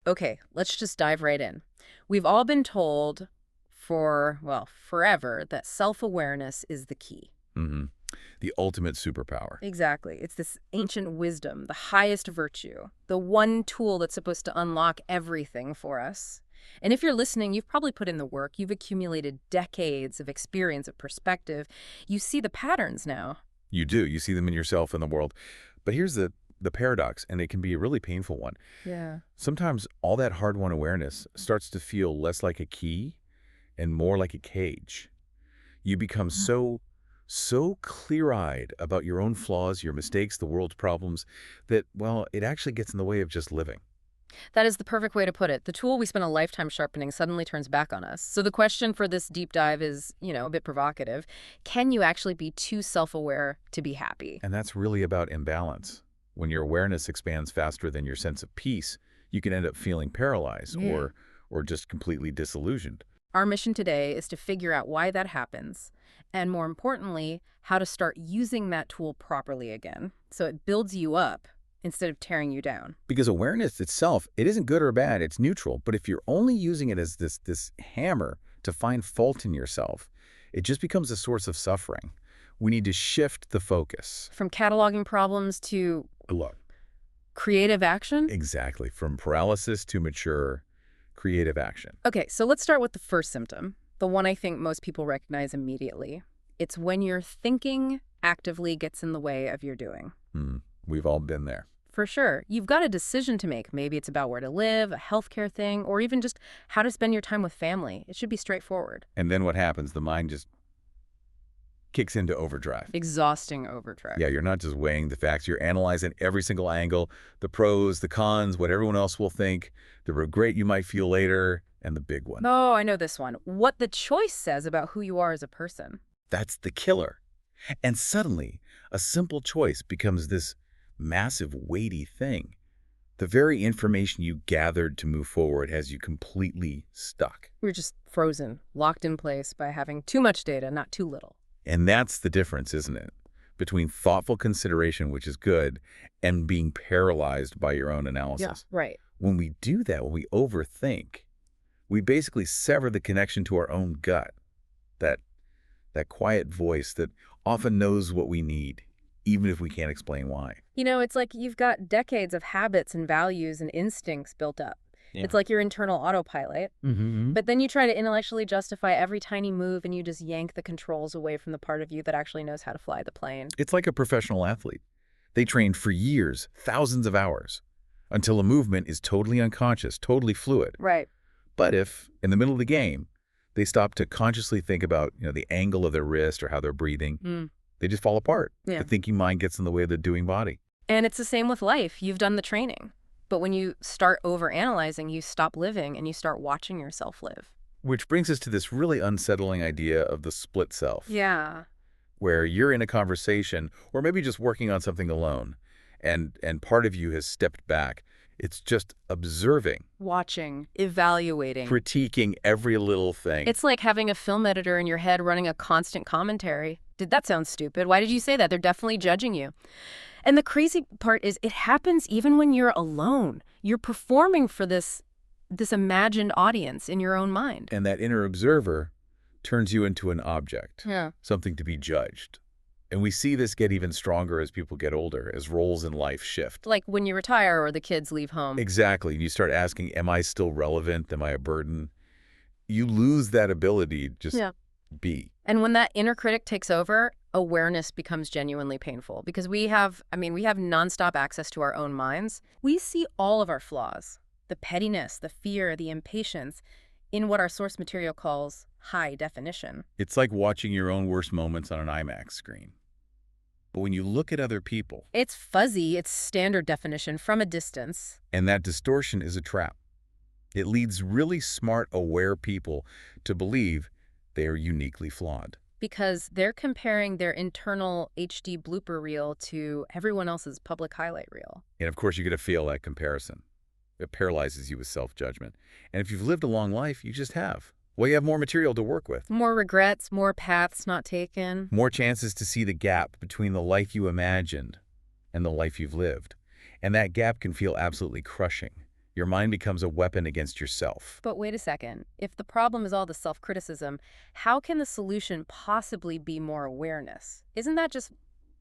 Okay, let's just dive right in. We've all been told for, well, forever that self-awareness is the key. hmm The ultimate superpower. Exactly. It's this ancient wisdom, the highest virtue, the one tool that's supposed to unlock everything for us. And if you're listening, you've probably put in the work. You've accumulated decades of experience, of perspective. You see the patterns now. You do. You see them in yourself and the world. But here's the paradox, and it can be a really painful one. Yeah. Sometimes all that hard-won awareness starts to feel less like a key and more like a cage. You become so clear-eyed about your own flaws, your mistakes, the world's problems, that, well, it actually gets in the way of just living. That is the perfect way to put it. The tool we spent a lifetime sharpening suddenly turns back on us. So the question for this deep dive is, a bit provocative. Can you actually be too self-aware to be happy? And that's really about imbalance. When your awareness expands faster than your sense of peace, you can end up feeling paralyzed Yeah. or just completely disillusioned. Our mission today is to figure out why that happens, and more importantly, how to start using that tool properly again, so it builds you up instead of tearing you down. Because awareness itself, it isn't good or bad, it's neutral. But if you're only using it as this hammer to find fault in yourself, it just becomes a source of suffering. We need to shift the focus. From cataloging problems to Look, creative action? exactly. From paralysis to mature creative action. Okay, so let's start with the first symptom, the one I think most people recognize immediately. It's when your thinking actively gets in the way of your doing. We've all been there. For sure. You've got a decision to make. Maybe it's about where to live, a healthcare thing, or even just how to spend your time with family. It should be straightforward. And then what happens? The mind just kicks into overdrive. Exhausting overdrive. Yeah, you're not just weighing the facts. You're analyzing every single angle, the pros, the cons, what everyone else will think, the regret you might feel later, and the big one. Oh, I know this one. What the choice says about who you are as a person. That's the killer. And suddenly, a simple choice becomes this massive, weighty thing. The very information you gathered to move forward has you completely stuck. We're just frozen, locked in place by having too much data, not too little. And that's the difference, isn't it? Between thoughtful consideration, which is good, and being paralyzed by your own analysis. Yeah, right. When we do that, when we overthink, we basically sever the connection to our own gut, that quiet voice that often knows what we need, even if we can't explain why. It's like you've got decades of habits and values and instincts built up. Yeah. It's like your internal autopilot. But then you try to intellectually justify every tiny move and you just yank the controls away from the part of you that actually knows how to fly the plane. It's like a professional athlete. They train for years, thousands of hours, until a movement is totally unconscious, totally fluid. Right. But if, in the middle of the game, they stop to consciously think about the angle of their wrist or how they're breathing, they just fall apart. Yeah. The thinking mind gets in the way of the doing body. And it's the same with life. You've done the training. But when you start overanalyzing, you stop living and you start watching yourself live. Which brings us to this really unsettling idea of the split self. Yeah. Where you're in a conversation or maybe just working on something alone, and part of you has stepped back. It's just observing, Watching, evaluating. critiquing every little thing. It's like having a film editor in your head running a constant commentary. Did that sound stupid? Why did you say that? They're definitely judging you. And the crazy part is it happens even when you're alone. You're performing for this imagined audience in your own mind. And that inner observer turns you into an object, Yeah. something to be judged. And we see this get even stronger as people get older, as roles in life shift. Like when you retire or the kids leave home. Exactly. You start asking, am I still relevant? Am I a burden? You lose that ability to just be. And when that inner critic takes over, awareness becomes genuinely painful because we have nonstop access to our own minds. We see all of our flaws, the pettiness, the fear, the impatience, in what our source material calls high definition. It's like watching your own worst moments on an IMAX screen. But when you look at other people, It's fuzzy, it's standard definition from a distance. and that distortion is a trap. It leads really smart, aware people to believe they are uniquely flawed. Because they're comparing their internal HD blooper reel to everyone else's public highlight reel. And of course, you're going to feel that comparison. It paralyzes you with self-judgment. And if you've lived a long life, you just have. Well, you have more material to work with. More regrets, more paths not taken. More chances to see the gap between the life you imagined and the life you've lived. And that gap can feel absolutely crushing. Your mind becomes a weapon against yourself. But wait a second. If the problem is all the self-criticism, how can the solution possibly be more awareness? Isn't that just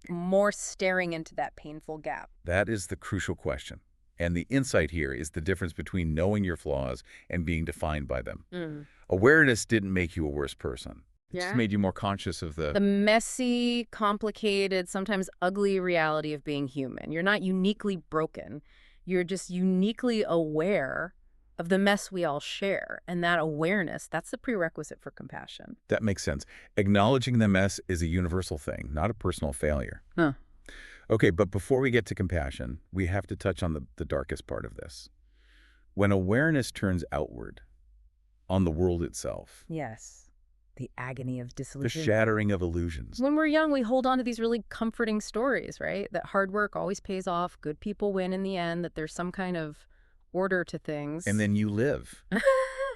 more staring into that painful gap? That is the crucial question. And the insight here is the difference between knowing your flaws and being defined by them. Mm. Awareness didn't make you a worse person. It just Yeah? made you more conscious of The messy, complicated, sometimes ugly reality of being human. You're not uniquely broken. You're just uniquely aware of the mess we all share. And that awareness, that's the prerequisite for compassion. That makes sense. Acknowledging the mess is a universal thing, not a personal failure. Huh. Okay, but before we get to compassion, we have to touch on the darkest part of this. When awareness turns outward, on the world itself, Yes. The agony of the disillusion. shattering of illusions. When we're young, we hold on to these really comforting stories, right? That hard work always pays off, good people win in the end, that there's some kind of order to things. And then you live,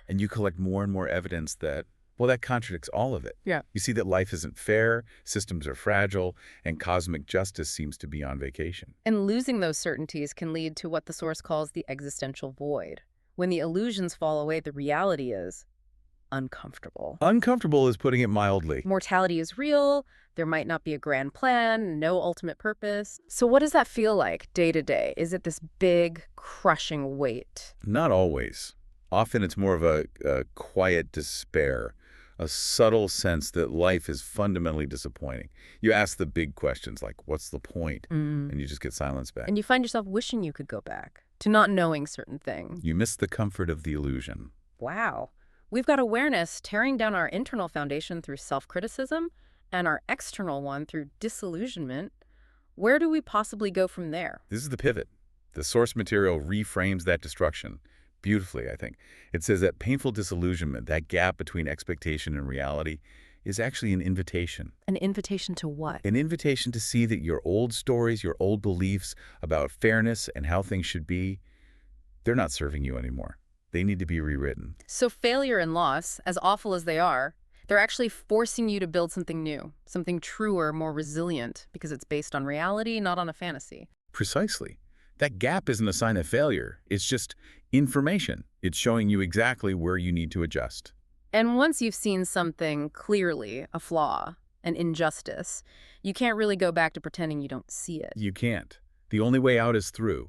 and you collect more and more evidence that, well, that contradicts all of it. Yeah. You see that life isn't fair, systems are fragile, and cosmic justice seems to be on vacation. And losing those certainties can lead to what the Source calls the existential void. When the illusions fall away, the reality is uncomfortable. Uncomfortable is putting it mildly. Mortality is real, there might not be a grand plan, no ultimate purpose. So what does that feel like day to day? Is it this big, crushing weight? Not always. Often it's more of a quiet despair, a subtle sense that life is fundamentally disappointing. You ask the big questions like, what's the point? And you just get silence back. And you find yourself wishing you could go back to not knowing certain things. You miss the comfort of the illusion. Wow. We've got awareness tearing down our internal foundation through self-criticism and our external one through disillusionment. Where do we possibly go from there? This is the pivot. The source material reframes that destruction beautifully, I think. It says that painful disillusionment, that gap between expectation and reality, is actually an invitation. An invitation to what? An invitation to see that your old stories, your old beliefs about fairness and how things should be, they're not serving you anymore. They need to be rewritten. So failure and loss, as awful as they are, they're actually forcing you to build something new, something truer, more resilient, because it's based on reality, not on a fantasy. Precisely. That gap isn't a sign of failure. It's just information. It's showing you exactly where you need to adjust. And once you've seen something clearly, a flaw, an injustice, you can't really go back to pretending you don't see it. You can't. The only way out is through.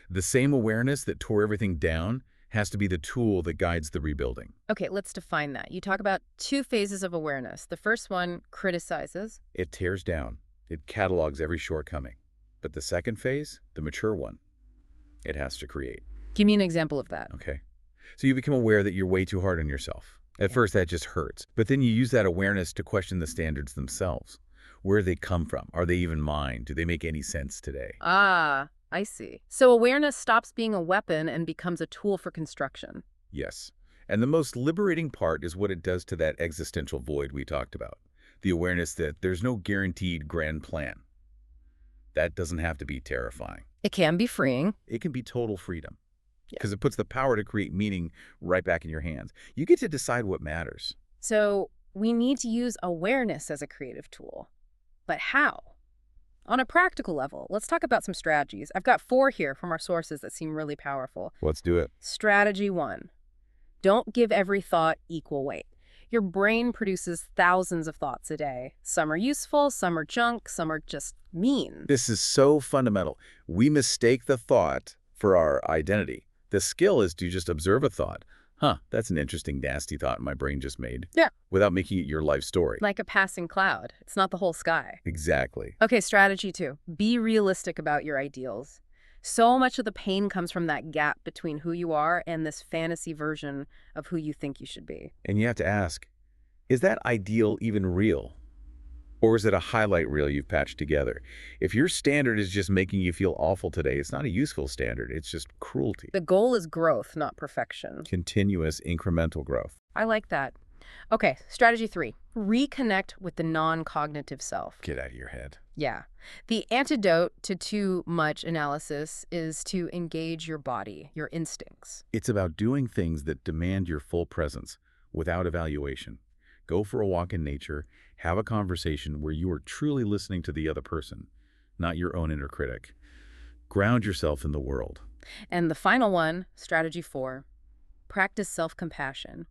The same awareness that tore everything down has to be the tool that guides the rebuilding. Okay, let's define that. You talk about two phases of awareness. The first one criticizes. It tears down. It catalogs every shortcoming. But the second phase, the mature one, it has to create. Give me an example of that. Okay? So you become aware that you're way too hard on yourself. At first, that just hurts. But then you use that awareness to question the standards themselves. Where do they come from? Are they even mine? Do they make any sense today? Ah, I see. So awareness stops being a weapon and becomes a tool for construction. Yes. And the most liberating part is what it does to that existential void we talked about. The awareness that there's no guaranteed grand plan. That doesn't have to be terrifying. It can be freeing. It can be total freedom. Yeah. Because it puts the power to create meaning right back in your hands. You get to decide what matters. So we need to use awareness as a creative tool. But how? On a practical level, let's talk about some strategies. I've got 4 here from our sources that seem really powerful. Let's do it. Strategy 1. Don't give every thought equal weight. Your brain produces thousands of thoughts a day. Some are useful, some are junk, some are just mean. This is so fundamental. We mistake the thought for our identity. The skill is to just observe a thought. Huh, that's an interesting, nasty thought my brain just made. Yeah. Without making it your life story. Like a passing cloud. It's not the whole sky. Exactly. Okay, strategy 2. Be realistic about your ideals. So much of the pain comes from that gap between who you are and this fantasy version of who you think you should be. And you have to ask, is that ideal even real? Or is it a highlight reel you've patched together? If your standard is just making you feel awful today, it's not a useful standard. It's just cruelty. The goal is growth, not perfection. Continuous incremental growth. I like that. Okay, strategy 3. Reconnect with the non-cognitive self. Get out of your head. Yeah. The antidote to too much analysis is to engage your body, your instincts. It's about doing things that demand your full presence without evaluation. Go for a walk in nature, have a conversation where you are truly listening to the other person, not your own inner critic. Ground yourself in the world. And the final one, strategy 4, practice self-compassion.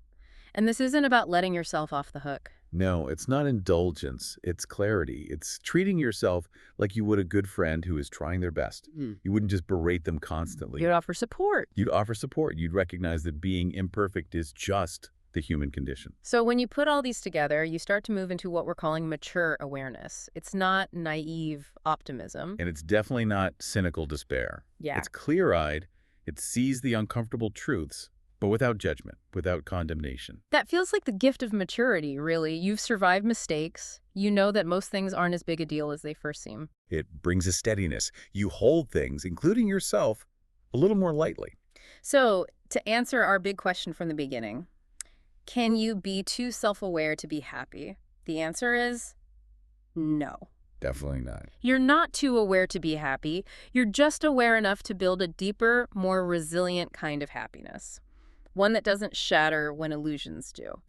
And this isn't about letting yourself off the hook. No, it's not indulgence. It's clarity. It's treating yourself like you would a good friend who is trying their best. Hmm. You wouldn't just berate them constantly. You'd offer support. You'd offer support. You'd recognize that being imperfect is just the human condition. So when you put all these together, you start to move into what we're calling mature awareness. It's not naive optimism. And it's definitely not cynical despair. Yeah. It's clear-eyed. It sees the uncomfortable truths, but without judgment, without condemnation. That feels like the gift of maturity, really. You've survived mistakes. You know that most things aren't as big a deal as they first seem. It brings a steadiness. You hold things, including yourself, a little more lightly. So to answer our big question from the beginning, can you be too self-aware to be happy? The answer is no. Definitely not. You're not too aware to be happy. You're just aware enough to build a deeper, more resilient kind of happiness. One that doesn't shatter when illusions do.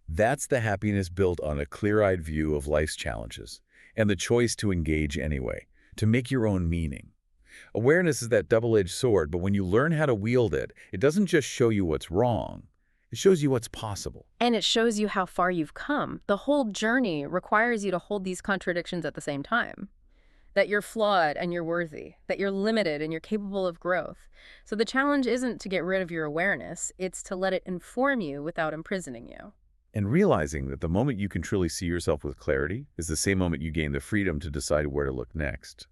That's the happiness built on a clear-eyed view of life's challenges and the choice to engage anyway, to make your own meaning. Awareness is that double-edged sword, but when you learn how to wield it, it doesn't just show you what's wrong. It shows you what's possible. And it shows you how far you've come. The whole journey requires you to hold these contradictions at the same time. That you're flawed and you're worthy. That you're limited and you're capable of growth. So the challenge isn't to get rid of your awareness. It's to let it inform you without imprisoning you. And realizing that the moment you can truly see yourself with clarity is the same moment you gain the freedom to decide where to look next.